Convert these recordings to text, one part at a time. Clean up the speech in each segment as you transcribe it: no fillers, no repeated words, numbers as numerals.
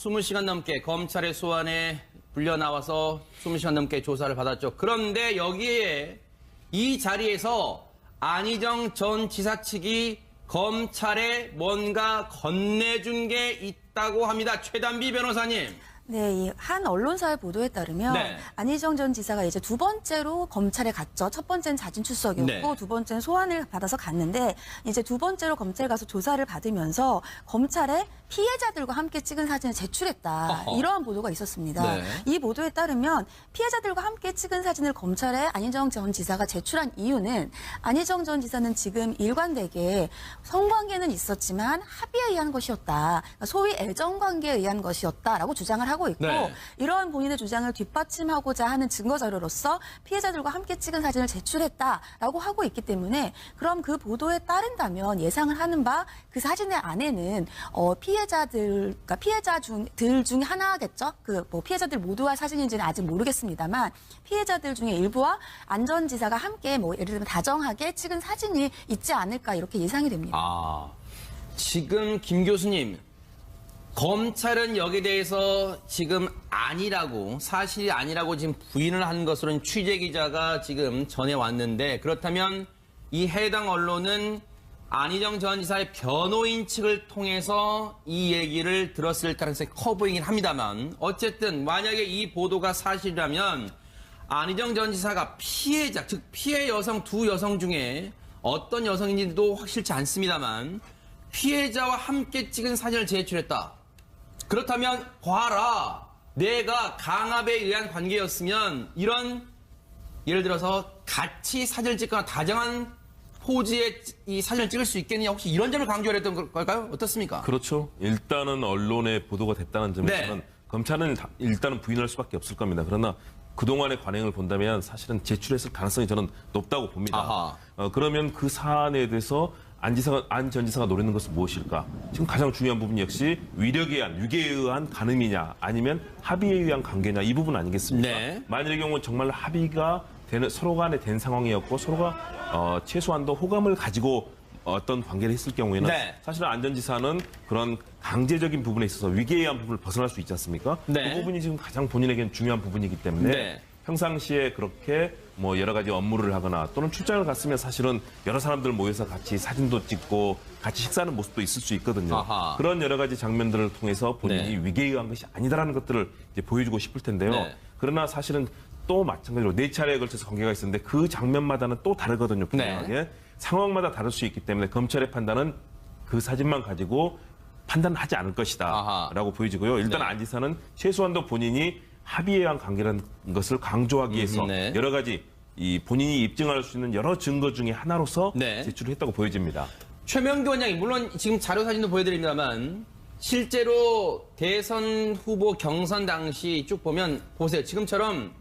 20시간 넘게 검찰의 소환에 불려 나와서 20시간 넘게 조사를 받았죠. 그런데 여기에 이 자리에서 안희정 전 지사 측이 검찰에 뭔가 건네준 게 있다고 합니다. 최단비 변호사님. 네, 이 한 언론사의 보도에 따르면 네. 안희정 전 지사가 이제 두 번째로 검찰에 갔죠. 첫 번째는 자진 출석이었고 네. 두 번째는 소환을 받아서 갔는데 이제 두 번째로 검찰에 가서 조사를 받으면서 검찰에 피해자들과 함께 찍은 사진을 제출했다. 어허. 이러한 보도가 있었습니다. 네. 이 보도에 따르면 피해자들과 함께 찍은 사진을 검찰에 안희정 전 지사가 제출한 이유는 안희정 전 지사는 지금 일관되게 성관계는 있었지만 합의에 의한 것이었다. 그러니까 소위 애정관계에 의한 것이었다라고 주장을 하고 있고 네. 이러한 본인의 주장을 뒷받침하고자 하는 증거자료로서 피해자들과 함께 찍은 사진을 제출했다라고 하고 있기 때문에 그럼 그 보도에 따른다면 예상을 하는 바 그 사진의 안에는 피해자들, 그러니까 피해자들 중에 하나겠죠. 그 뭐 피해자들 모두와 사진인지는 아직 모르겠습니다만 피해자들 중에 일부와 안 전 지사가 함께 뭐 예를 들면 다정하게 찍은 사진이 있지 않을까 이렇게 예상이 됩니다. 아, 지금 김 교수님, 검찰은 여기에 대해서 지금 아니라고, 사실이 아니라고 지금 부인을 한 것으로는 취재 기자가 지금 전해왔는데, 그렇다면 이 해당 언론은 안희정 전 지사의 변호인 측을 통해서 이 얘기를 들었을 가능성이 커 보이긴 합니다만, 어쨌든 만약에 이 보도가 사실이라면 안희정 전 지사가 피해자, 즉 피해 여성 두 여성 중에 어떤 여성인지도 확실치 않습니다만 피해자와 함께 찍은 사진을 제출했다. 그렇다면 봐라, 내가 강압에 의한 관계였으면 이런 예를 들어서 같이 사진을 찍거나 다정한 포즈의 이 사진을 찍을 수 있겠느냐, 혹시 이런 점을 강조를 했던 걸까요? 어떻습니까? 그렇죠. 일단은 언론에 보도가 됐다는 점에서는 네. 검찰은 일단은 부인할 수밖에 없을 겁니다. 그러나 그동안의 관행을 본다면 사실은 제출했을 가능성이 저는 높다고 봅니다. 그러면 그 사안에 대해서 안 전 지사가 노리는 것은 무엇일까? 지금 가장 중요한 부분 역시 위력에 의한, 유계에 의한 간음이냐 아니면 합의에 의한 관계냐 이 부분 아니겠습니까? 네. 만일의 경우 정말 합의가 되는 서로 간에 된 상황이었고 서로가 최소한도 호감을 가지고 어떤 관계를 했을 경우에는 네. 사실은 안 전 지사는 그런 강제적인 부분에 있어서 위계에 의한 부분을 벗어날 수 있지 않습니까? 네. 그 부분이 지금 가장 본인에게는 중요한 부분이기 때문에 네. 평상시에 그렇게 뭐 여러 가지 업무를 하거나 또는 출장을 갔으면 사실은 여러 사람들 모여서 같이 사진도 찍고 같이 식사하는 모습도 있을 수 있거든요. 아하. 그런 여러 가지 장면들을 통해서 본인이 네. 위계에 의한 것이 아니다라는 것들을 이제 보여주고 싶을 텐데요. 네. 그러나 사실은 또 마찬가지로 4차례에 걸쳐서 관계가 있었는데 그 장면마다는 또 다르거든요. 분명하게. 네. 상황마다 다를 수 있기 때문에 검찰의 판단은 그 사진만 가지고 판단하지 않을 것이다 아하. 라고 보여지고요. 일단 네. 안 지사는 최소한도 본인이 합의에 의한 관계라는 것을 강조하기 위해서 네. 여러 가지 이 본인이 입증할 수 있는 여러 증거 중에 하나로서 네. 제출을 했다고 보여집니다. 최명기 원장이 물론 지금 자료 사진도 보여드립니다만 실제로 대선 후보 경선 당시 쭉 보면 보세요. 지금처럼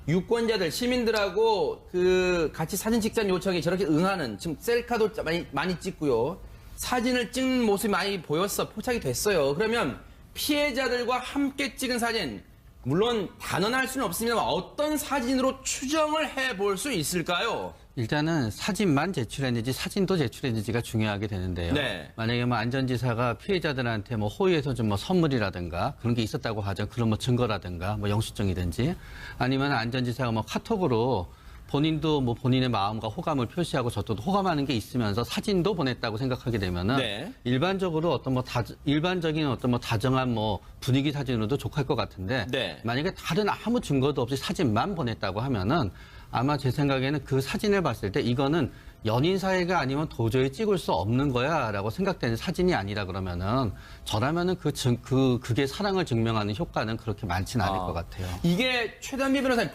유권자들, 시민들하고 그 같이 사진 찍자는 요청에 저렇게 응하는, 지금 셀카도 많이 찍고요. 사진을 찍는 모습이 많이 보였어, 포착이 됐어요. 그러면 피해자들과 함께 찍은 사진, 물론 단언할 수는 없습니다만 어떤 사진으로 추정을 해볼 수 있을까요? 일단은 사진만 제출했는지 사진도 제출했는지가 중요하게 되는데요. 네. 만약에 뭐 안 전 지사가 피해자들한테 뭐 호의해서 좀 뭐 선물이라든가 그런 게 있었다고 하죠. 그런 뭐 증거라든가 뭐 영수증이든지 아니면 안 전 지사가 뭐 카톡으로 본인도 뭐 본인의 마음과 호감을 표시하고 저도 호감하는 게 있으면서 사진도 보냈다고 생각하게 되면은 네. 일반적으로 어떤 뭐 일반적인 어떤 뭐 다정한 뭐 분위기 사진으로도 족할 것 같은데 네. 만약에 다른 아무 증거도 없이 사진만 보냈다고 하면은 아마 제 생각에는 그 사진을 봤을 때 이거는 연인 사이가 아니면 도저히 찍을 수 없는 거야라고 생각되는 사진이 아니라 그러면은 저라면은 그게 사랑을 증명하는 효과는 그렇게 많지는 않을 것 같아요. 이게 최단비 변호사님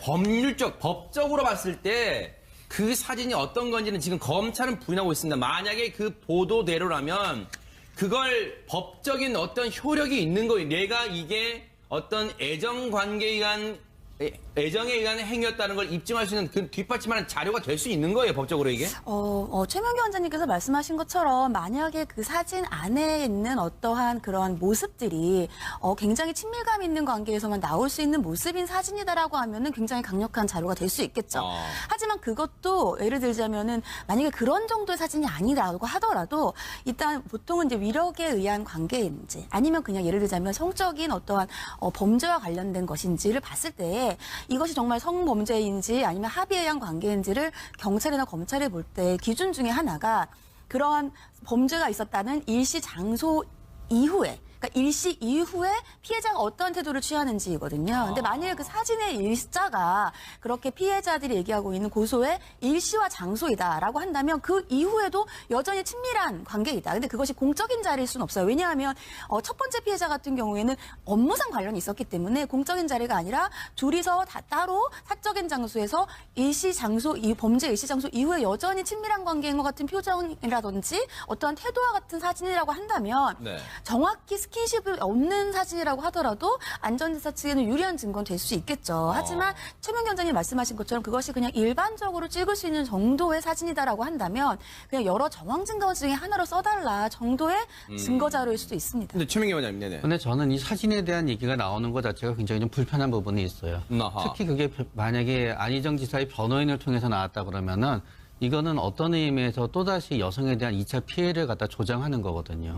법적으로 봤을 때 그 사진이 어떤 건지는 지금 검찰은 부인하고 있습니다. 만약에 그 보도대로라면 그걸 법적인 어떤 효력이 있는 거예요. 내가 이게 어떤 애정 관계에 의한 애정에 의한 행위였다는 걸 입증할 수 있는 그 뒷받침하는 자료가 될 수 있는 거예요, 법적으로 이게? 최명기 원장님께서 말씀하신 것처럼 만약에 그 사진 안에 있는 어떠한 그런 모습들이 굉장히 친밀감 있는 관계에서만 나올 수 있는 모습인 사진이다라고 하면은 굉장히 강력한 자료가 될 수 있겠죠. 하지만 그것도 예를 들자면은 만약에 그런 정도의 사진이 아니라고 하더라도 일단 보통은 이제 위력에 의한 관계인지 아니면 그냥 예를 들자면 성적인 어떠한 범죄와 관련된 것인지를 봤을 때 이것이 정말 성범죄인지 아니면 합의에 의한 관계인지를 경찰이나 검찰이 볼 때 기준 중에 하나가 그러한 범죄가 있었다는 일시 장소 이후에 그러니까 일시 이후에 피해자가 어떠한 태도를 취하는지거든요. 근데 만약에 그 사진의 일자가 그렇게 피해자들이 얘기하고 있는 고소의 일시와 장소이다라고 한다면 그 이후에도 여전히 친밀한 관계이다. 근데 그것이 공적인 자리일 수는 없어요. 왜냐하면 첫 번째 피해자 같은 경우에는 업무상 관련이 있었기 때문에 공적인 자리가 아니라 둘이서 다 따로 사적인 장소에서 일시 장소, 범죄 일시 장소 이후에 여전히 친밀한 관계인 것 같은 표정이라든지 어떠한 태도와 같은 사진이라고 한다면 네. 정확히 스킨십이 없는 사진이라고 하더라도 안전지사 측에는 유리한 증거는 될 수 있겠죠. 하지만 최명기 원장님 말씀하신 것처럼 그것이 그냥 일반적으로 찍을 수 있는 정도의 사진이다라고 한다면 그냥 여러 정황 증거 중에 하나로 써달라 정도의 증거 자료일 수도 있습니다. 근데 최명기 원장님, 네네. 근데 저는 이 사진에 대한 얘기가 나오는 것 자체가 굉장히 좀 불편한 부분이 있어요. 아하. 특히 그게 만약에 안희정 지사의 변호인을 통해서 나왔다 그러면은 이거는 어떤 의미에서 또다시 여성에 대한 2차 피해를 갖다 조장하는 거거든요.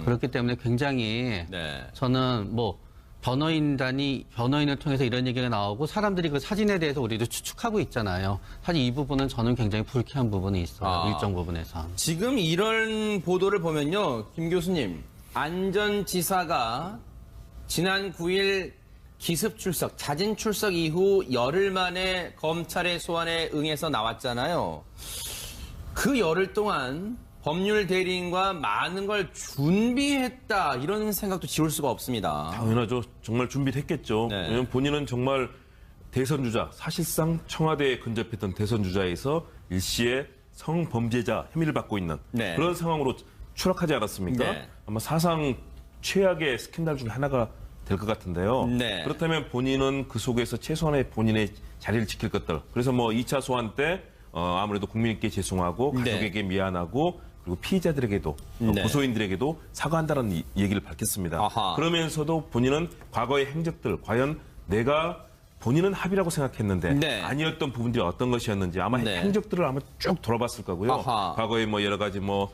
그렇기 때문에 굉장히 네. 저는 뭐 변호인을 통해서 이런 얘기가 나오고 사람들이 그 사진에 대해서 우리도 추측하고 있잖아요. 사실 이 부분은 저는 굉장히 불쾌한 부분이 있어요. 일정 부분에서. 지금 이런 보도를 보면요, 김 교수님, 안전지사가 지난 9일 기습 출석, 자진 출석 이후 열흘 만에 검찰의 소환에 응해서 나왔잖아요. 그 열흘 동안 법률 대리인과 많은 걸 준비했다, 이런 생각도 지울 수가 없습니다. 당연하죠. 정말 준비를 했겠죠. 네. 왜냐하면 본인은 정말 대선주자, 사실상 청와대에 근접했던 대선주자에서 일시에 성범죄자 혐의를 받고 있는 네. 그런 상황으로 추락하지 않았습니까? 네. 아마 사상 최악의 스캔들 중에 하나가 될 것 같은데요. 네. 그렇다면 본인은 그 속에서 최소한의 본인의 자리를 지킬 것들. 그래서 뭐 2차 소환 때 아무래도 국민께 죄송하고 네. 가족에게 미안하고 그리고 피의자들에게도 네. 고소인들에게도 사과한다는 얘기를 밝혔습니다. 아하. 그러면서도 본인은 과거의 행적들 과연 내가 본인은 합의라고 생각했는데 네. 아니었던 부분들이 어떤 것이었는지 아마 네. 행적들을 아마 쭉 돌아봤을 거고요. 아하. 과거에 뭐 여러 가지 뭐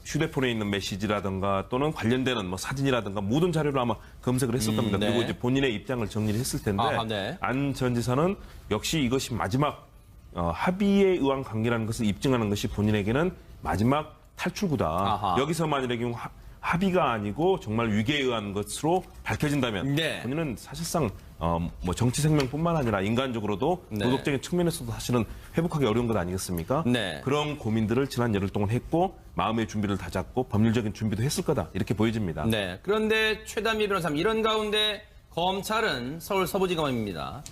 휴대폰에 있는 메시지라든가 또는 관련되는 뭐 사진이라든가 모든 자료를 아마 검색을 했을 겁니다. 네. 그리고 이제 본인의 입장을 정리를 했을 텐데 아하, 네. 안 전 지사는 역시 이것이 마지막 합의에 의한 관계라는 것을 입증하는 것이 본인에게는 마지막 탈출구다. 아하. 여기서 만약에 경우 합의가 아니고 정말 위계에 의한 것으로 밝혀진다면 네. 본인은 사실상 뭐 정치 생명뿐만 아니라 인간적으로도 네. 도덕적인 측면에서도 사실은 회복하기 어려운 것 아니겠습니까? 네. 그런 고민들을 지난 열흘 동안 했고 마음의 준비를 다잡고 법률적인 준비도 했을 거다 이렇게 보여집니다. 네. 그런데 최단미 변호사님, 이런 가운데 검찰은 서울 서부지검입니다.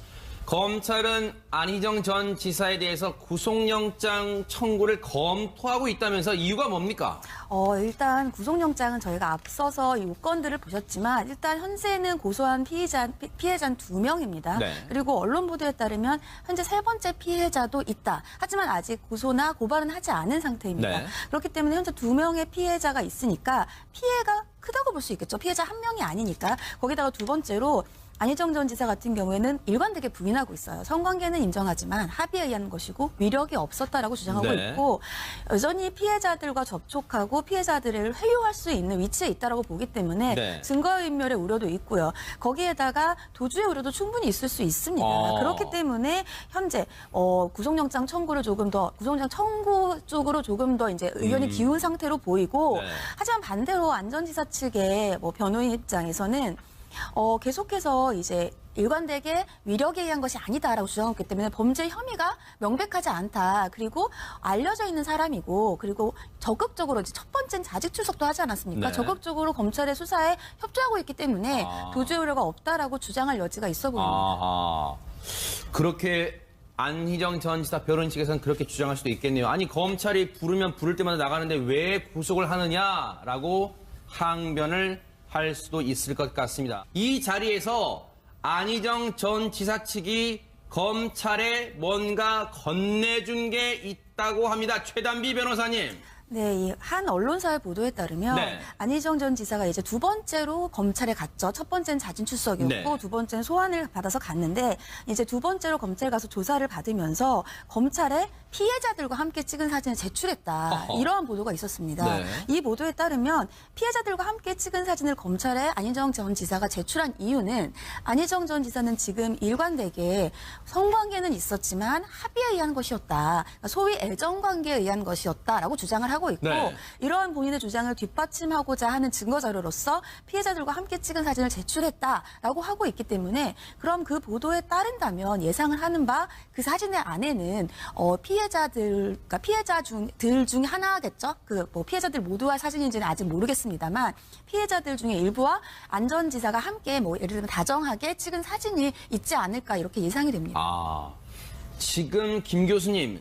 검찰은 안희정 전 지사에 대해서 구속영장 청구를 검토하고 있다면서 이유가 뭡니까? 일단 구속영장은 저희가 앞서서 이 요건들을 보셨지만 일단 현재는 고소한 피해자는 2명입니다. 네. 그리고 언론 보도에 따르면 현재 3번째 피해자도 있다. 하지만 아직 고소나 고발은 하지 않은 상태입니다. 네. 그렇기 때문에 현재 2명의 피해자가 있으니까 피해가 크다고 볼 수 있겠죠. 피해자 1명이 아니니까. 거기다가 두 번째로 안희정 전 지사 같은 경우에는 일관되게 부인하고 있어요. 성관계는 인정하지만 합의에 의한 것이고 위력이 없었다라고 주장하고 네. 있고 여전히 피해자들과 접촉하고 피해자들을 회유할 수 있는 위치에 있다라고 보기 때문에 네. 증거인멸의 우려도 있고요. 거기에다가 도주의 우려도 충분히 있을 수 있습니다. 그렇기 때문에 현재 구속영장 청구를 조금 더 구속영장 청구 쪽으로 조금 더 이제 의견이 기운 상태로 보이고 네. 하지만 반대로 안 전 지사 측의 변호인 입장에서는 계속해서 이제 일관되게 위력에 의한 것이 아니다라고 주장했기 때문에 범죄 혐의가 명백하지 않다. 그리고 알려져 있는 사람이고 그리고 적극적으로 이제 첫 번째는 자직 출석도 하지 않았습니까? 네. 적극적으로 검찰의 수사에 협조하고 있기 때문에 도주의 우려가 없다라고 주장할 여지가 있어 보입니다. 아하. 그렇게 안희정 전 지사 변호인 측에서는 그렇게 주장할 수도 있겠네요. 아니, 검찰이 부르면 부를 때마다 나가는데 왜 구속을 하느냐라고 항변을 할 수도 있을 것 같습니다. 이 자리에서 안희정 전 지사 측이 검찰에 뭔가 건네준 게 있다고 합니다. 최단비 변호사님. 네, 이 한 언론사의 보도에 따르면 네. 안희정 전 지사가 이제 두 번째로 검찰에 갔죠. 첫 번째는 자진 출석이었고 네. 두 번째는 소환을 받아서 갔는데 이제 두 번째로 검찰에 가서 조사를 받으면서 검찰에 피해자들과 함께 찍은 사진을 제출했다. 어허. 이러한 보도가 있었습니다. 네. 이 보도에 따르면 피해자들과 함께 찍은 사진을 검찰에 안희정 전 지사가 제출한 이유는 안희정 전 지사는 지금 일관되게 성관계는 있었지만 합의에 의한 것이었다. 그러니까 소위 애정관계에 의한 것이었다라고 주장을 하고 있고 네. 이러한 본인의 주장을 뒷받침하고자 하는 증거자료로서 피해자들과 함께 찍은 사진을 제출했다라고 하고 있기 때문에 그럼 그 보도에 따른다면 예상을 하는 바 그 사진의 안에는 그러니까 피해자들 중에 하나겠죠. 그 뭐 피해자들 모두와 사진인지는 아직 모르겠습니다만 피해자들 중에 일부와 안 전 지사가 함께 뭐 예를 들면 다정하게 찍은 사진이 있지 않을까 이렇게 예상이 됩니다. 지금 김 교수님,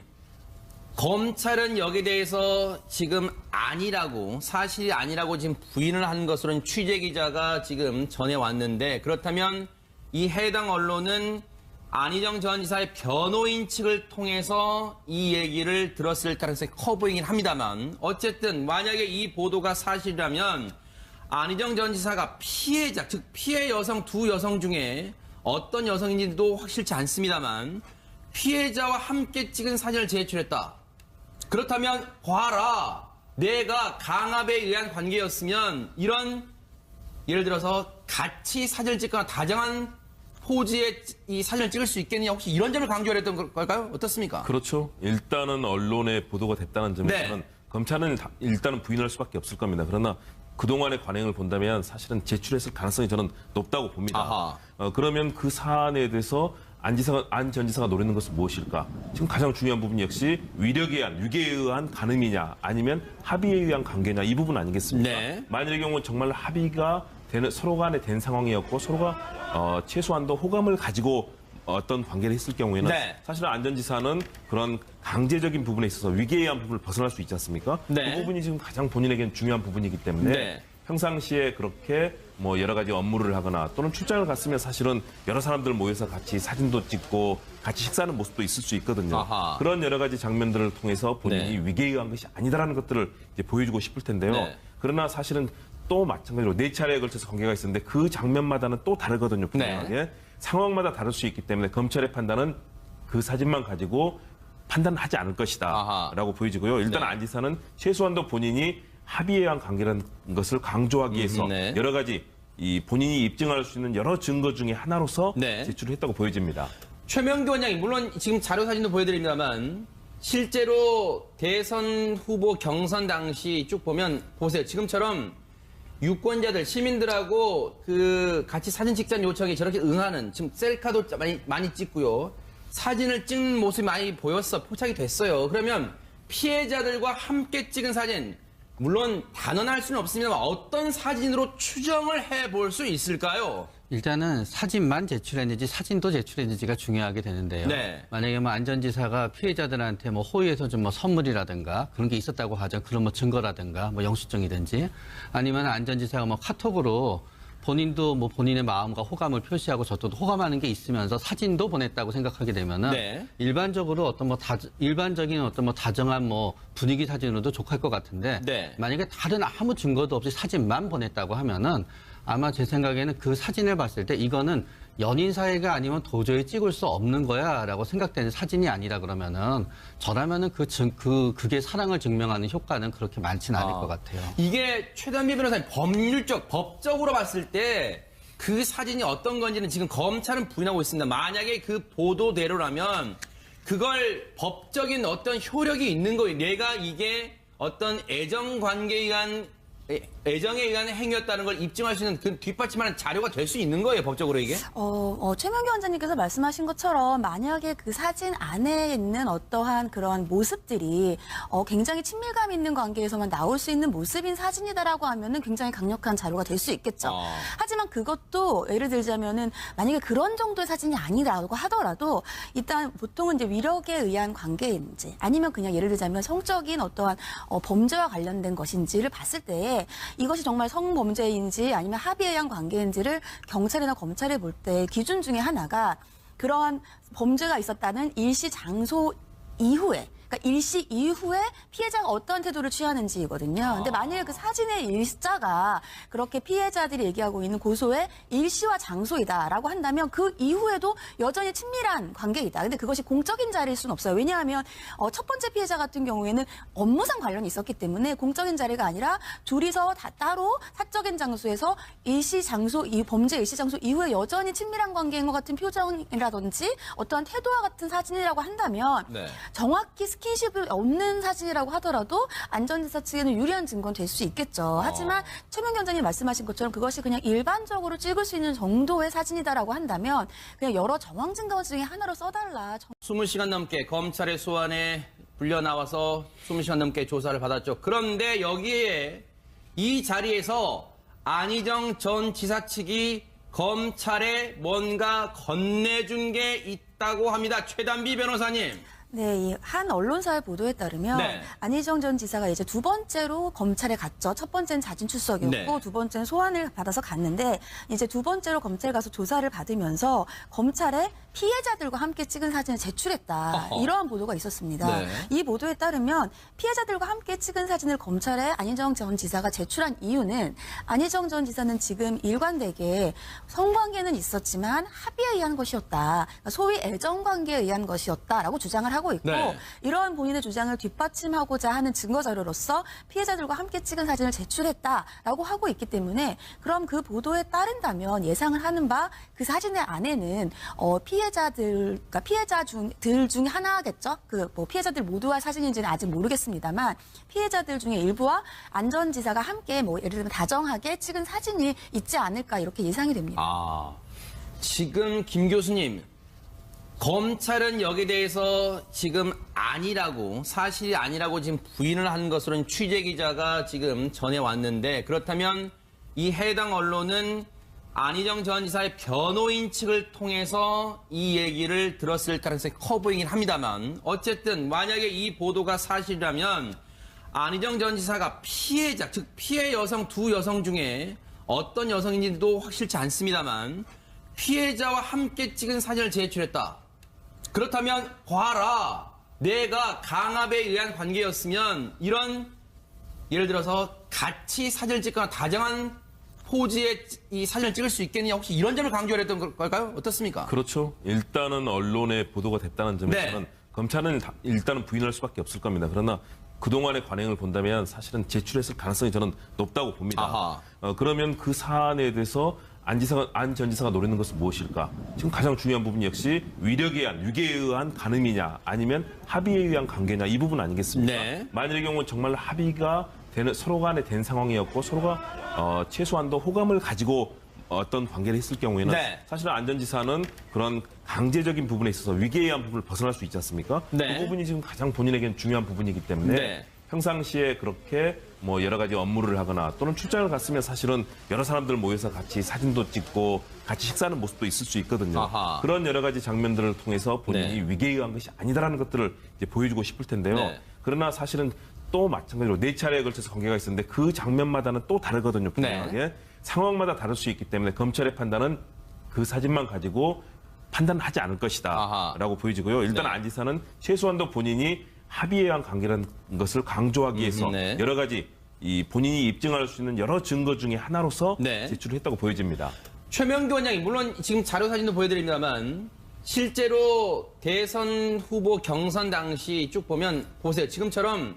검찰은 여기에 대해서 지금 아니라고, 사실이 아니라고 지금 부인을 한 것으로는 취재 기자가 지금 전해왔는데, 그렇다면 이 해당 언론은 안희정 전 지사의 변호인 측을 통해서 이 얘기를 들었을 가능성이 커 보이긴 합니다만, 어쨌든 만약에 이 보도가 사실이라면 안희정 전 지사가 피해자, 즉 피해 여성 두 여성 중에 어떤 여성인지도 확실치 않습니다만 피해자와 함께 찍은 사진을 제출했다. 그렇다면 봐라, 내가 강압에 의한 관계였으면 이런 예를 들어서 같이 사진을 찍거나 다정한 포즈의 이 사진을 찍을 수 있겠느냐, 혹시 이런 점을 강조했던 걸까요? 어떻습니까? 그렇죠. 일단은 언론에 보도가 됐다는 점에서는 네. 검찰은 일단은 부인할 수밖에 없을 겁니다. 그러나 그동안의 관행을 본다면 사실은 제출했을 가능성이 저는 높다고 봅니다. 그러면 그 사안에 대해서 안 전 지사가 노리는 것은 무엇일까? 지금 가장 중요한 부분 역시 위력에 의한, 유계에 의한 간음이냐 아니면 합의에 의한 관계냐, 이 부분 아니겠습니까? 네. 만일의 경우 정말 합의가 되는, 서로 간에 된 상황이었고 서로가 최소한도 호감을 가지고 어떤 관계를 했을 경우에는 네. 사실은 안 전 지사는 그런 강제적인 부분에 있어서 위계에 의한 부분을 벗어날 수 있지 않습니까? 네. 그 부분이 지금 가장 본인에게는 중요한 부분이기 때문에 네. 평상시에 그렇게 뭐 여러 가지 업무를 하거나 또는 출장을 갔으면 사실은 여러 사람들 모여서 같이 사진도 찍고 같이 식사하는 모습도 있을 수 있거든요. 아하. 그런 여러 가지 장면들을 통해서 본인이 네. 위계에 의한 것이 아니다라는 것들을 이제 보여주고 싶을 텐데요. 네. 그러나 사실은 또 마찬가지로 4차례에 걸쳐서 관계가 있었는데 그 장면마다는 또 다르거든요. 분명하게. 네. 상황마다 다를 수 있기 때문에 검찰의 판단은 그 사진만 가지고 판단하지 않을 것이다 아하. 라고 보여지고요. 일단 네. 안 지사는 최소한도 본인이 합의에 의한 관계라는 것을 강조하기 위해서 네. 여러 가지 이 본인이 입증할 수 있는 여러 증거 중에 하나로서 네. 제출을 했다고 보여집니다. 최명규 원장이 물론 지금 자료 사진도 보여드립니다만 실제로 대선 후보 경선 당시 쭉 보면 보세요. 지금처럼 유권자들, 시민들하고 그 같이 사진 찍자는 요청에 저렇게 응하는, 지금 셀카도 많이 찍고요. 사진을 찍는 모습이 많이 보였어. 포착이 됐어요. 그러면 피해자들과 함께 찍은 사진, 물론 단언할 수는 없습니다만 어떤 사진으로 추정을 해볼 수 있을까요? 일단은 사진만 제출했는지 사진도 제출했는지가 중요하게 되는데요. 네. 만약에 뭐 안 전 지사가 피해자들한테 뭐 호의해서 좀 뭐 선물이라든가 그런 게 있었다고 하죠. 그런 뭐 증거라든가 뭐 영수증이든지 아니면 안 전 지사가 뭐 카톡으로 본인도 뭐 본인의 마음과 호감을 표시하고 저도 호감하는 게 있으면서 사진도 보냈다고 생각하게 되면은 네. 일반적으로 어떤 뭐 일반적인 어떤 뭐 다정한 뭐 분위기 사진으로도 족할 것 같은데 네. 만약에 다른 아무 증거도 없이 사진만 보냈다고 하면은 아마 제 생각에는 그 사진을 봤을 때 이거는 연인 사이가 아니면 도저히 찍을 수 없는 거야라고 생각되는 사진이 아니라 그러면은 저라면은 그게 사랑을 증명하는 효과는 그렇게 많지는 않을 것 같아요. 이게 최단비 변호사님 법적으로 봤을 때 그 사진이 어떤 건지는 지금 검찰은 부인하고 있습니다. 만약에 그 보도대로라면 그걸 법적인 어떤 효력이 있는 거예요. 내가 이게 어떤 애정에 의한 행위였다는 걸 입증할 수 있는 그 뒷받침하는 자료가 될 수 있는 거예요, 법적으로 이게? 최명규 원장님께서 말씀하신 것처럼 만약에 그 사진 안에 있는 어떠한 그런 모습들이 굉장히 친밀감 있는 관계에서만 나올 수 있는 모습인 사진이다라고 하면은 굉장히 강력한 자료가 될 수 있겠죠. 하지만 그것도 예를 들자면은 만약에 그런 정도의 사진이 아니라고 하더라도 일단 보통은 이제 위력에 의한 관계인지 아니면 그냥 예를 들자면 성적인 어떠한 범죄와 관련된 것인지를 봤을 때 있는데 이것이 정말 성범죄인지 아니면 합의에 의한 관계인지를 경찰이나 검찰이 볼 때 기준 중에 하나가 그러한 범죄가 있었다는 일시 장소 이후에 그러니까 일시 이후에 피해자가 어떤 태도를 취하는지거든요. 근데 만약에 그 사진의 일자가 그렇게 피해자들이 얘기하고 있는 고소의 일시와 장소이다라고 한다면 그 이후에도 여전히 친밀한 관계이다. 근데 그것이 공적인 자리일 수는 없어요. 왜냐하면 첫 번째 피해자 같은 경우에는 업무상 관련이 있었기 때문에 공적인 자리가 아니라 둘이서 다 따로 사적인 장소에서 일시 장소, 이 범죄 일시 장소 이후에 여전히 친밀한 관계인 것 같은 표정이라든지 어떠한 태도와 같은 사진이라고 한다면 네. 정확히 스킨십이 없는 사진이라고 하더라도 안전지사 측에는 유리한 증거는 될 수 있겠죠. 하지만 최명 위원장님 말씀하신 것처럼 그것이 그냥 일반적으로 찍을 수 있는 정도의 사진이다라고 한다면 그냥 여러 정황 증거 중에 하나로 써달라. 20시간 넘게 검찰의 소환에 불려 나와서 20시간 넘게 조사를 받았죠. 그런데 여기에 이 자리에서 안희정 전 지사 측이 검찰에 뭔가 건네준 게 있다고 합니다. 최단비 변호사님. 네, 이 한 언론사의 보도에 따르면 네. 안희정 전 지사가 이제 두 번째로 검찰에 갔죠. 첫 번째는 자진 출석이었고 네. 두 번째는 소환을 받아서 갔는데 이제 두 번째로 검찰 가서 조사를 받으면서 검찰에 피해자들과 함께 찍은 사진을 제출했다. 어허. 이러한 보도가 있었습니다. 네. 이 보도에 따르면 피해자들과 함께 찍은 사진을 검찰에 안희정 전 지사가 제출한 이유는 안희정 전 지사는 지금 일관되게 성관계는 있었지만 합의에 의한 것이었다. 그러니까 소위 애정관계에 의한 것이었다라고 주장을 하고 있고 네. 이러한 본인의 주장을 뒷받침하고자 하는 증거자료로서 피해자들과 함께 찍은 사진을 제출했다라고 하고 있기 때문에 그럼 그 보도에 따른다면 예상을 하는 바 그 사진의 안에는 피해자들, 그러니까 피해자들 중에 하나겠죠. 그 뭐 피해자들 모두와 사진인지는 아직 모르겠습니다만 피해자들 중에 일부와 안전지사가 함께 뭐 예를 들면 다정하게 찍은 사진이 있지 않을까 이렇게 예상이 됩니다. 지금 김 교수님, 검찰은 여기에 대해서 지금 아니라고, 사실이 아니라고 지금 부인을 한 것으로는 취재 기자가 지금 전해왔는데, 그렇다면 이 해당 언론은 안희정 전 지사의 변호인 측을 통해서 이 얘기를 들었을 가능성이 커 보이긴 합니다만, 어쨌든 만약에 이 보도가 사실이라면 안희정 전 지사가 피해자, 즉 피해 여성 두 여성 중에 어떤 여성인지도 확실치 않습니다만 피해자와 함께 찍은 사진을 제출했다. 그렇다면 봐라, 내가 강압에 의한 관계였으면 이런 예를 들어서 같이 사진을 찍거나 다정한 포즈의 이 사진을 찍을 수 있겠느냐, 혹시 이런 점을 강조했던 걸까요? 어떻습니까? 그렇죠. 일단은 언론에 보도가 됐다는 점에서는 네. 검찰은 일단은 부인할 수밖에 없을 겁니다. 그러나 그동안의 관행을 본다면 사실은 제출했을 가능성이 저는 높다고 봅니다. 그러면 그 사안에 대해서 안 전 지사가 노리는 것은 무엇일까? 지금 가장 중요한 부분 역시 위력에 의한, 유계에 의한 간음이냐 아니면 합의에 의한 관계냐 이 부분 아니겠습니까? 네. 만일의 경우 정말 합의가 되는 서로 간에 된 상황이었고 서로가 최소한도 호감을 가지고 어떤 관계를 했을 경우에는 네. 사실은 안 전 지사는 그런 강제적인 부분에 있어서 위계에 의한 부분을 벗어날 수 있지 않습니까? 네. 그 부분이 지금 가장 본인에게는 중요한 부분이기 때문에 네. 평상시에 그렇게 뭐 여러 가지 업무를 하거나 또는 출장을 갔으면 사실은 여러 사람들 모여서 같이 사진도 찍고 같이 식사하는 모습도 있을 수 있거든요. 아하. 그런 여러 가지 장면들을 통해서 본인이 네. 위계에 의한 것이 아니다라는 것들을 이제 보여주고 싶을 텐데요. 네. 그러나 사실은 또 마찬가지로 4차례에 걸쳐서 관계가 있었는데 그 장면마다는 또 다르거든요. 분명하게. 네. 상황마다 다를 수 있기 때문에 검찰의 판단은 그 사진만 가지고 판단하지 않을 것이다 아하. 라고 보여지고요. 일단 네. 안 지사는 최소한도 본인이 합의에 의한 관계라는 것을 강조하기 위해서 네. 여러 가지 이 본인이 입증할 수 있는 여러 증거 중에 하나로서 네. 제출을 했다고 보여집니다. 최명규 원장님, 물론 지금 자료 사진도 보여드립니다만 실제로 대선 후보 경선 당시 쭉 보면 보세요. 지금처럼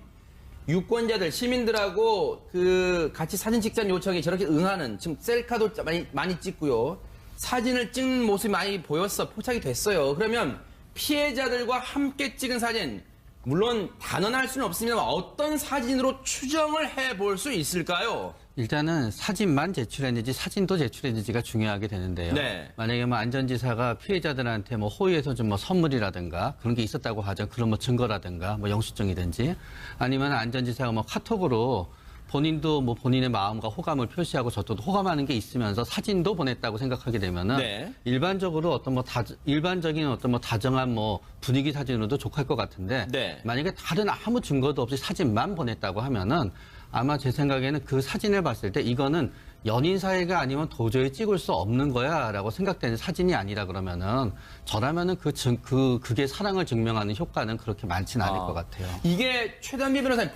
유권자들, 시민들하고 그 같이 사진 찍자는 요청에 저렇게 응하는, 지금 셀카도 많이 찍고요. 사진을 찍는 모습이 많이 보였어, 포착이 됐어요. 그러면 피해자들과 함께 찍은 사진, 물론 단언할 수는 없습니다만 어떤 사진으로 추정을 해볼 수 있을까요? 일단은 사진만 제출했는지 사진도 제출했는지가 중요하게 되는데요. 네. 만약에 뭐 안전지사가 피해자들한테 뭐 호의에서 좀 뭐 선물이라든가 그런 게 있었다고 하죠. 그런 뭐 증거라든가 뭐 영수증이든지 아니면 안전지사가 뭐 카톡으로 본인도 뭐 본인의 마음과 호감을 표시하고 저도 호감하는 게 있으면서 사진도 보냈다고 생각하게 되면은 네. 일반적으로 어떤 뭐 일반적인 어떤 뭐 다정한 뭐 분위기 사진으로도 족할 것 같은데 네. 만약에 다른 아무 증거도 없이 사진만 보냈다고 하면은 아마 제 생각에는 그 사진을 봤을 때 이거는 연인 사이가 아니면 도저히 찍을 수 없는 거야라고 생각되는 사진이 아니라 그러면은 저라면은 그게 사랑을 증명하는 효과는 그렇게 많지는 않을 것 같아요. 이게 최단비 변호사님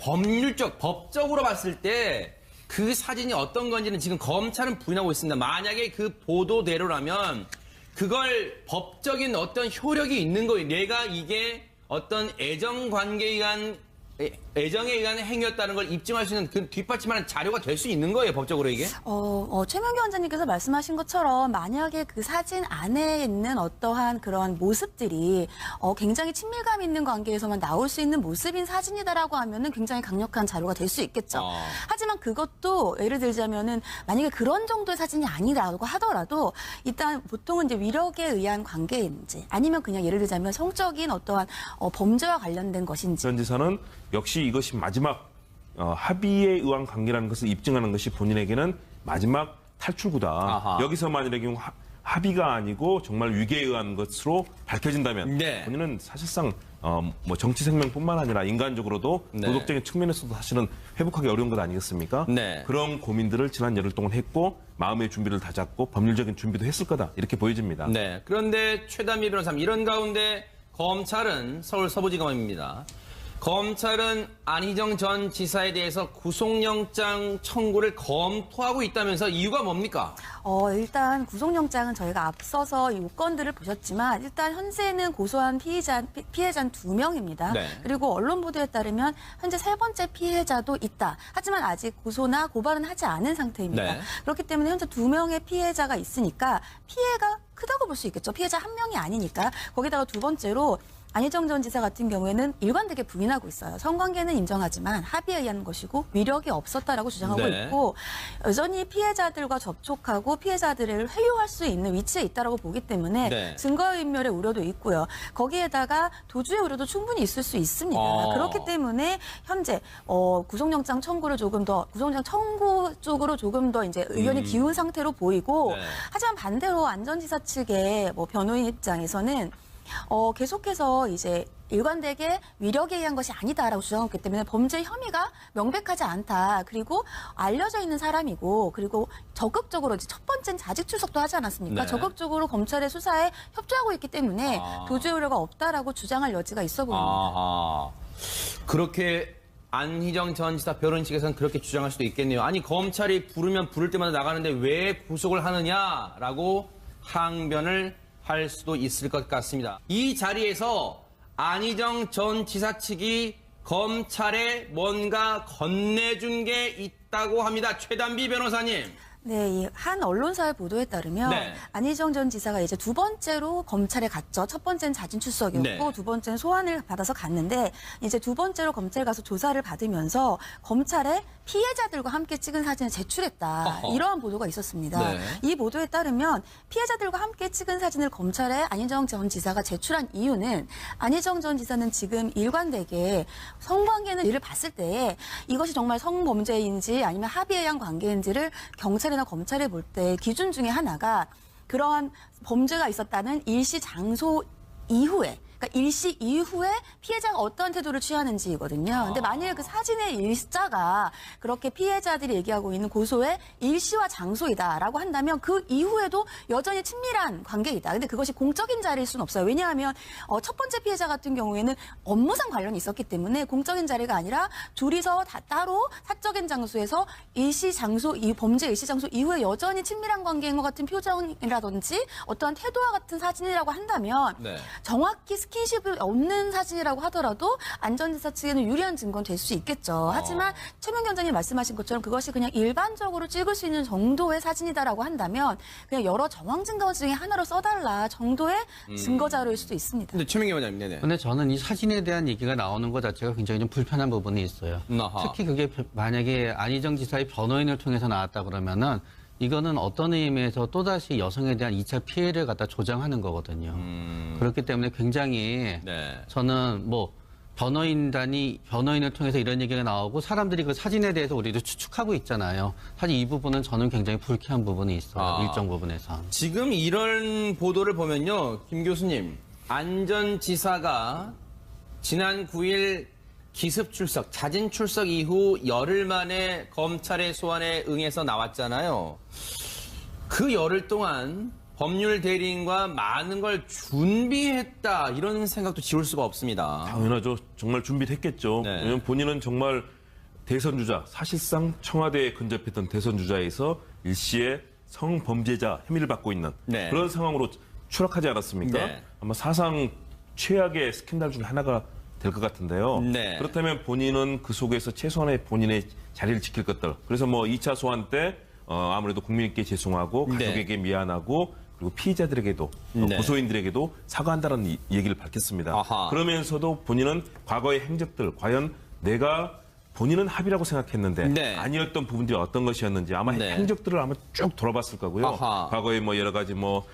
법적으로 봤을 때 그 사진이 어떤 건지는 지금 검찰은 부인하고 있습니다. 만약에 그 보도대로라면 그걸 법적인 어떤 효력이 있는 거예요. 내가 이게 어떤 애정에 의한 행위였다는 걸 입증할 수 있는 그 뒷받침하는 자료가 될 수 있는 거예요, 법적으로 이게? 최명기 원장님께서 말씀하신 것처럼 만약에 그 사진 안에 있는 어떠한 그런 모습들이 굉장히 친밀감 있는 관계에서만 나올 수 있는 모습인 사진이다라고 하면은 굉장히 강력한 자료가 될 수 있겠죠. 하지만 그것도 예를 들자면은 만약에 그런 정도의 사진이 아니라고 하더라도 일단 보통은 이제 위력에 의한 관계인지 아니면 그냥 예를 들자면 성적인 어떠한 범죄와 관련된 것인지. 전 지사는 역시 이것이 마지막 합의에 의한 관계라는 것을 입증하는 것이 본인에게는 마지막 탈출구다. 아하. 여기서 만약에 경우 합의가 아니고 정말 위계에 의한 것으로 밝혀진다면 네. 본인은 사실상 뭐 정치 생명뿐만 아니라 인간적으로도 네. 도덕적인 측면에서도 사실은 회복하기 어려운 것 아니겠습니까? 네. 그런 고민들을 지난 열흘 동안 했고 마음의 준비를 다잡고 법률적인 준비도 했을 거다 이렇게 보여집니다. 네. 그런데 최단비 변호사님, 이런 가운데 검찰은 서울 서부지검입니다. 검찰은 안희정 전 지사에 대해서 구속영장 청구를 검토하고 있다면서 이유가 뭡니까? 일단 구속영장은 저희가 앞서서 이 요건들을 보셨지만 일단 현재는 고소한 피해자는 2명입니다. 네. 그리고 언론 보도에 따르면 현재 3번째 피해자도 있다. 하지만 아직 고소나 고발은 하지 않은 상태입니다. 네. 그렇기 때문에 현재 2명의 피해자가 있으니까 피해가 크다고 볼 수 있겠죠. 피해자 1명이 아니니까. 거기다가 두 번째로 안희정 전 지사 같은 경우에는 일관되게 부인하고 있어요. 성관계는 인정하지만 합의에 의한 것이고 위력이 없었다라고 주장하고 네. 있고 여전히 피해자들과 접촉하고 피해자들을 회유할 수 있는 위치에 있다라고 보기 때문에 네. 증거인멸의 우려도 있고요. 거기에다가 도주의 우려도 충분히 있을 수 있습니다. 그렇기 때문에 현재 구속영장 청구를 구속영장 청구 쪽으로 조금 더 이제 의견이 기운 상태로 보이고 네. 하지만 반대로 안 전 지사 측의 변호인 입장에서는 계속해서 이제 일관되게 위력에 의한 것이 아니다라고 주장했기 때문에 범죄 혐의가 명백하지 않다. 그리고 알려져 있는 사람이고 그리고 적극적으로 이제 첫 번째는 자직 출석도 하지 않았습니까? 네. 적극적으로 검찰의 수사에 협조하고 있기 때문에 도주의 우려가 없다라고 주장할 여지가 있어 보입니다. 그렇게 안희정 전 지사 변호인 측에서는 그렇게 주장할 수도 있겠네요. 아니, 검찰이 부르면 부를 때마다 나가는데 왜 구속을 하느냐라고 항변을 할 수도 있을 것 같습니다. 이 자리에서 안희정 전 지사 측이 검찰에 뭔가 건네준 게 있다고 합니다. 최단비 변호사님. 네, 이 한 언론사의 보도에 따르면 네. 안희정 전 지사가 이제 두 번째로 검찰에 갔죠. 첫 번째는 자진 출석이었고 네. 두 번째는 소환을 받아서 갔는데 이제 두 번째로 검찰에 가서 조사를 받으면서 검찰에 피해자들과 함께 찍은 사진을 제출했다. 이러한 보도가 있었습니다. 네. 이 보도에 따르면 피해자들과 함께 찍은 사진을 검찰에 안희정 전 지사가 제출한 이유는 안희정 전 지사는 지금 일관되게 성관계는 이를 봤을 때 이것이 정말 성범죄인지 아니면 합의에 의한 관계인지를 경찰이나 검찰이 볼 때 기준 중에 하나가 그러한 범죄가 있었다는 일시 장소 이후에 그러니까 일시 이후에 피해자가 어떠한 태도를 취하는지거든요. 근데 만일 그 사진의 일자가 그렇게 피해자들이 얘기하고 있는 고소의 일시와 장소이다라고 한다면 그 이후에도 여전히 친밀한 관계이다. 근데 그것이 공적인 자리일 수는 없어요. 왜냐하면 첫 번째 피해자 같은 경우에는 업무상 관련이 있었기 때문에 공적인 자리가 아니라 둘이서 따로 사적인 장소에서 일시 장소, 범죄 일시 장소 이후에 여전히 친밀한 관계인 것 같은 표정이라든지 어떠한 태도와 같은 사진이라고 한다면 네. 정확히 스킨십이 없는 사진이라고 하더라도 안전지사 측에는 유리한 증거는 될 수 있겠죠. 하지만 최명기 원장님 말씀하신 것처럼 그것이 그냥 일반적으로 찍을 수 있는 정도의 사진이다라고 한다면 그냥 여러 정황 증거 중에 하나로 써달라 정도의 증거 자료일 수도 있습니다. 근데 최명기 원장님, 네네. 근데 저는 이 사진에 대한 얘기가 나오는 것 자체가 굉장히 좀 불편한 부분이 있어요. 아하. 특히 그게 만약에 안희정 지사의 변호인을 통해서 나왔다 그러면은 이거는 어떤 의미에서 또다시 여성에 대한 2차 피해를 갖다 조장하는 거거든요. 그렇기 때문에 굉장히 네. 저는 뭐 변호인을 통해서 이런 얘기가 나오고 사람들이 그 사진에 대해서 우리도 추측하고 있잖아요. 사실 이 부분은 저는 굉장히 불쾌한 부분이 있어요. 일정 부분에서. 지금 이런 보도를 보면요, 김 교수님, 안 전 지사가 지난 9일 기습 출석, 자진 출석 이후 열흘 만에 검찰의 소환에 응해서 나왔잖아요. 그 열흘 동안 법률 대리인과 많은 걸 준비했다 이런 생각도 지울 수가 없습니다. 당연하죠. 정말 준비를 했겠죠. 네. 왜냐하면 본인은 정말 대선 주자, 사실상 청와대에 근접했던 대선 주자에서 일시에 성범죄자 혐의를 받고 있는 네. 그런 상황으로 추락하지 않았습니까? 네. 아마 사상 최악의 스캔들 중에 하나가 될 것 같은데요. 네. 그렇다면 본인은 그 속에서 최소한의 본인의 자리를 지킬 것들. 그래서 뭐 2차 소환 때 아무래도 국민께 죄송하고 네. 가족에게 미안하고 그리고 피의자들에게도 네. 고소인들에게도 사과한다는 얘기를 밝혔습니다. 아하. 그러면서도 본인은 과거의 행적들 과연 내가 본인은 합의라고 생각했는데 네. 아니었던 부분들이 어떤 것이었는지 아마 네. 행적들을 아마 쭉 돌아봤을 거고요. 아하. 과거에 뭐 여러 가지 뭐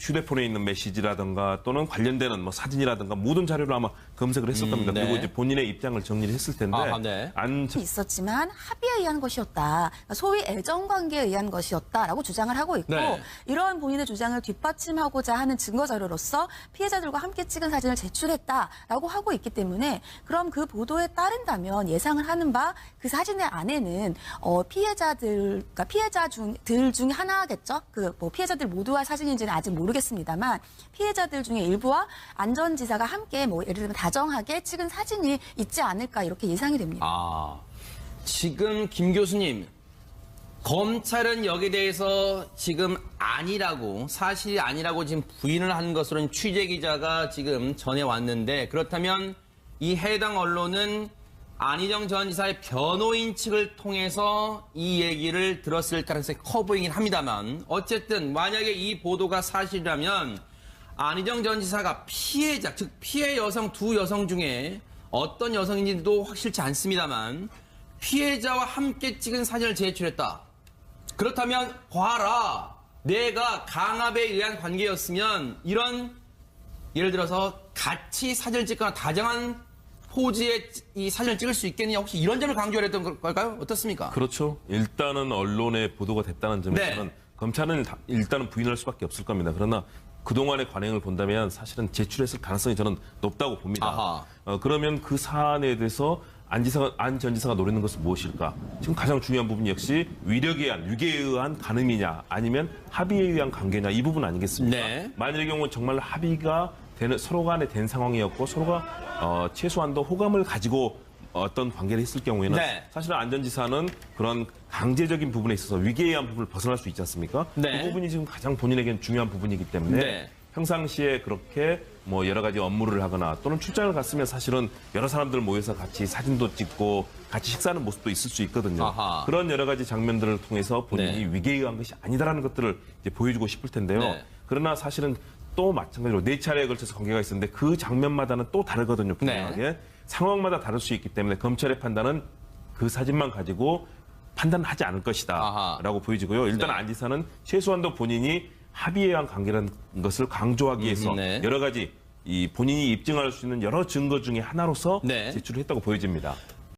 휴대폰에 있는 메시지라든가 또는 관련되는 뭐 사진이라든가 모든 자료를 아마 검색을 했을 겁니다. 네. 그리고 이제 본인의 입장을 정리를 했을 텐데 아하, 네. 있었지만 합의에 의한 것이었다. 그러니까 소위 애정 관계에 의한 것이었다라고 주장을 하고 있고 네. 이러한 본인의 주장을 뒷받침하고자 하는 증거 자료로서 피해자들과 함께 찍은 사진을 제출했다라고 하고 있기 때문에 그럼 그 보도에 따른다면 예상을 하는 바 그 사진의 안에는 그러니까 피해자들 중에 하나겠죠. 그 뭐 피해자들 모두와 사진인지는 아직 모르겠습니다만 피해자들 중에 일부와 안 전 지사가 함께 뭐 예를 들면 다정하게 찍은 사진이 있지 않을까 이렇게 예상이 됩니다. 아, 지금 김 교수님, 검찰은 여기에 대해서 지금 아니라고, 사실이 아니라고 지금 부인을 한 것으로는 취재 기자가 지금 전해왔는데, 그렇다면 이 해당 언론은 안희정 전 지사의 변호인 측을 통해서 이 얘기를 들었을 가능성이 커 보이긴 합니다만, 어쨌든 만약에 이 보도가 사실이라면 안희정 전 지사가 피해자, 즉 피해 여성 두 여성 중에 어떤 여성인지도 확실치 않습니다만 피해자와 함께 찍은 사진을 제출했다. 그렇다면 봐라. 내가 강압에 의한 관계였으면 이런 예를 들어서 같이 사진을 찍거나 다정한 포즈의 이 사진을 찍을 수 있겠느냐. 혹시 이런 점을 강조를 했던 걸까요? 어떻습니까? 그렇죠. 일단은 언론에 보도가 됐다는 점에서는 네. 검찰은 일단은 부인할 수밖에 없을 겁니다. 그러나 그동안의 관행을 본다면 사실은 제출했을 가능성이 저는 높다고 봅니다. 아하. 그러면 그 사안에 대해서 안 전 지사가 노리는 것은 무엇일까? 지금 가장 중요한 부분 역시 위력에 의한, 유계에 의한 간음이냐 아니면 합의에 의한 관계냐 이 부분 아니겠습니까? 네. 만일의 경우 정말 합의가 되는 서로 간에 된 상황이었고 서로가 최소한도 호감을 가지고 어떤 관계를 했을 경우에는 네. 사실은 안 전 지사는 그런 강제적인 부분에 있어서 위계에 의한 부분을 벗어날 수 있지 않습니까? 네. 그 부분이 지금 가장 본인에게는 중요한 부분이기 때문에 네. 평상시에 그렇게 뭐 여러 가지 업무를 하거나 또는 출장을 갔으면 사실은 여러 사람들 모여서 같이 사진도 찍고 같이 식사하는 모습도 있을 수 있거든요. 아하. 그런 여러 가지 장면들을 통해서 본인이 네. 위계에 의한 것이 아니다라는 것들을 이제 보여주고 싶을 텐데요. 네. 그러나 사실은 또 마찬가지로 4차례에 걸쳐서 관계가 있었는데 그 장면마다는 또 다르거든요. 분명하게. 네. 상황마다 다를 수 있기 때문에 검찰의 판단은 그 사진만 가지고 판단하지 않을 것이다 아하. 라고 보여지고요. 일단 네. 안 지사는 최소한도 본인이 합의에 의한 관계라는 것을 강조하기 위해서 네. 여러 가지 이 본인이 입증할 수 있는 여러 증거 중에 하나로서 네. 제출을 했다고 보여집니다.